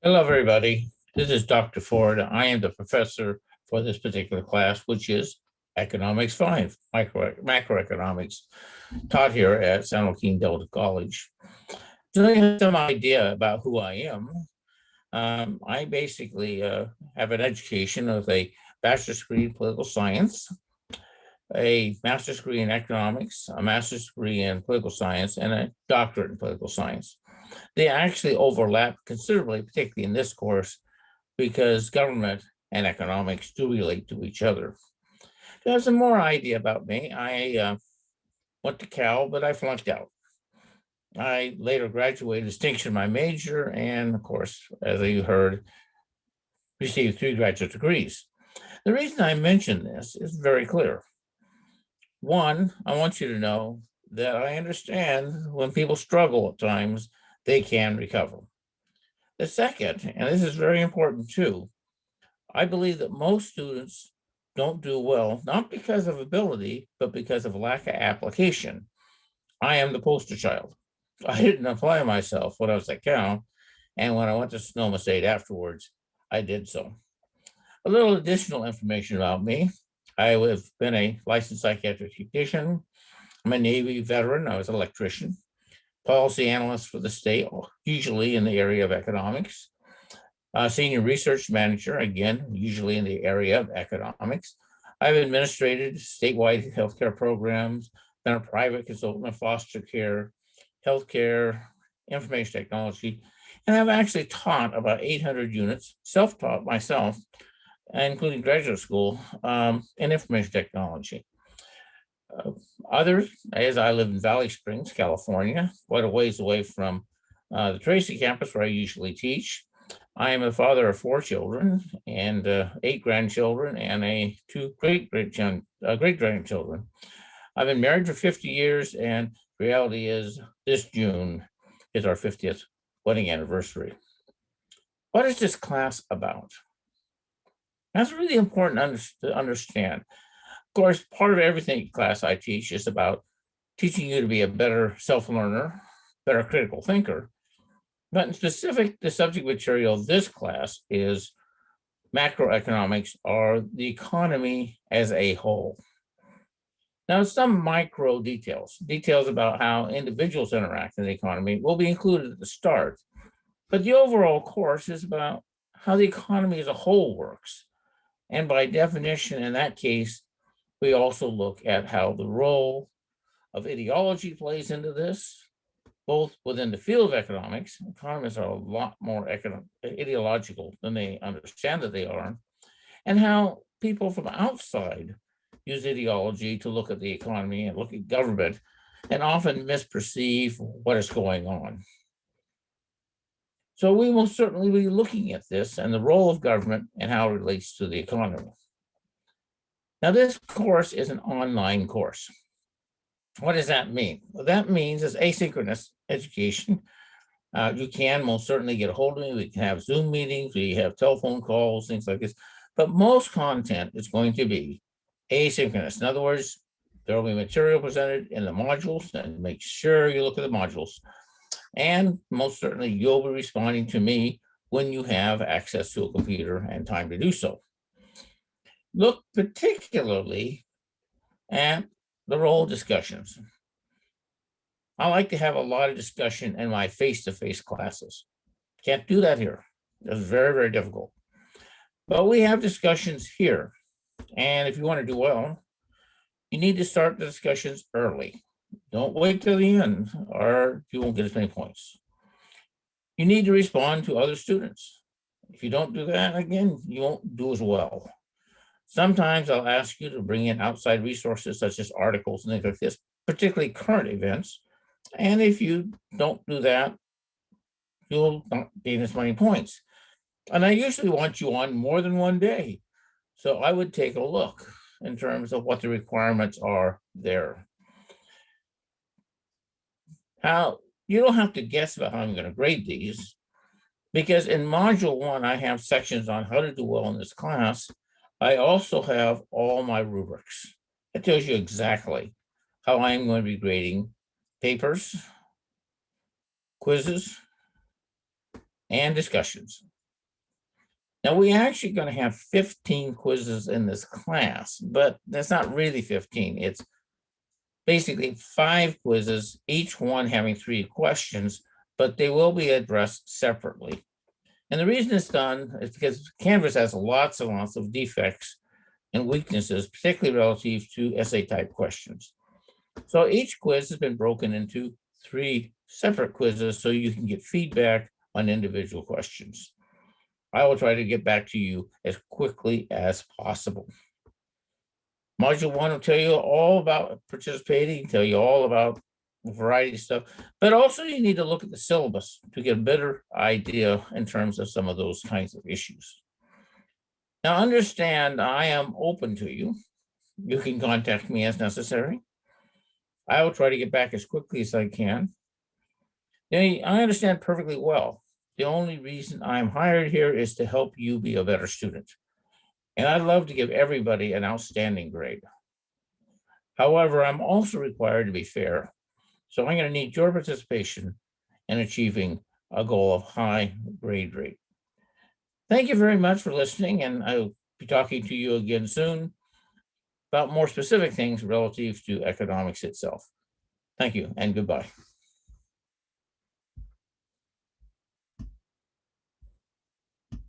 Hello, everybody. This is Dr. Ford. I am the professor for this particular class, which is Economics 5, macroeconomics, taught here at San Joaquin Delta College. So you have some idea about who I am. I basically have an education of a bachelor's degree in political science, a master's degree in economics, a master's degree in political science, and a doctorate in political science. They actually overlap considerably, particularly in this course, because government and economics do relate to each other. To have some more idea about me, I went to Cal, but I flunked out. I later graduated distinction my major, and of course, as you heard, received 3 graduate degrees. The reason I mention this is very clear. One, I want you to know that I understand when people struggle at times, they can recover. The second, and this is very important too, I believe that most students don't do well, not because of ability, but because of lack of application. I am the poster child. I didn't apply myself when I was at Cal, and when I went to Sonoma State afterwards, I did so. A little additional information about me. I have been a licensed psychiatric technician. I'm a Navy veteran. I was an electrician, policy analyst for the state, usually in the area of economics. Senior research manager, again, usually in the area of economics. I've administrated statewide healthcare programs, been a private consultant in foster care, healthcare, information technology, and I've actually taught about 800 units, self-taught myself, including graduate school, in information technology. Others, as I live in Valley Springs, California, quite a ways away from the Tracy campus where I usually teach. I am a father of 4 children and 8 grandchildren and 2 great-grandchildren. I've been married for 50 years, and reality is this June is our 50th wedding anniversary. What is this class about? That's really important to understand. Of course, part of everything class I teach is about teaching you to be a better self-learner, better critical thinker. But in specific, the subject material of this class is macroeconomics, or the economy as a whole. Now, some micro details about how individuals interact in the economy will be included at the start. But the overall course is about how the economy as a whole works. And by definition, in that case, we also look at how the role of ideology plays into this, both within the field of economics. Economists are a lot more ideological than they understand that they are, and how people from outside use ideology to look at the economy and look at government and often misperceive what is going on. So we will certainly be looking at this and the role of government and how it relates to the economy. Now, this course is an online course. What does that mean? Well, that means it's asynchronous education. You can most certainly get a hold of me. We can have Zoom meetings, we have telephone calls, things like this. But most content is going to be asynchronous. In other words, there will be material presented in the modules, and make sure you look at the modules. And most certainly, you'll be responding to me when you have access to a computer and time to do so. Look particularly at the role of discussions. I like to have a lot of discussion in my face-to-face classes. Can't do that here. It's very, very difficult. But we have discussions here. And if you want to do well, you need to start the discussions early. Don't wait till the end, or you won't get as many points. You need to respond to other students. If you don't do that, again, you won't do as well. Sometimes I'll ask you to bring in outside resources such as articles and things like this, particularly current events. And if you don't do that, you'll not gain as many points. And I usually want you on more than one day. So I would take a look in terms of what the requirements are there. Now, you don't have to guess about how I'm going to grade these, because in Module 1, I have sections on how to do well in this class. I also have all my rubrics. It tells you exactly how I'm going to be grading papers, quizzes, and discussions. Now, we're actually going to have 15 quizzes in this class, but that's not really 15. It's basically 5 quizzes, each one having 3 questions, but they will be addressed separately. And the reason it's done is because Canvas has lots and lots of defects and weaknesses, particularly relative to essay type questions. So each quiz has been broken into 3 separate quizzes so you can get feedback on individual questions. I will try to get back to you as quickly as possible. Module 1 will tell you all about participating, tell you all about a variety of stuff, but also you need to look at the syllabus to get a better idea in terms of some of those kinds of issues. Now, understand I am open to you. You can contact me as necessary. I will try to get back as quickly as I can. Now, I understand perfectly well. The only reason I'm hired here is to help you be a better student. And I'd love to give everybody an outstanding grade. However, I'm also required to be fair. So I'm going to need your participation in achieving a goal of high grade rate. Thank you very much for listening, and I'll be talking to you again soon about more specific things relative to economics itself. Thank you and goodbye.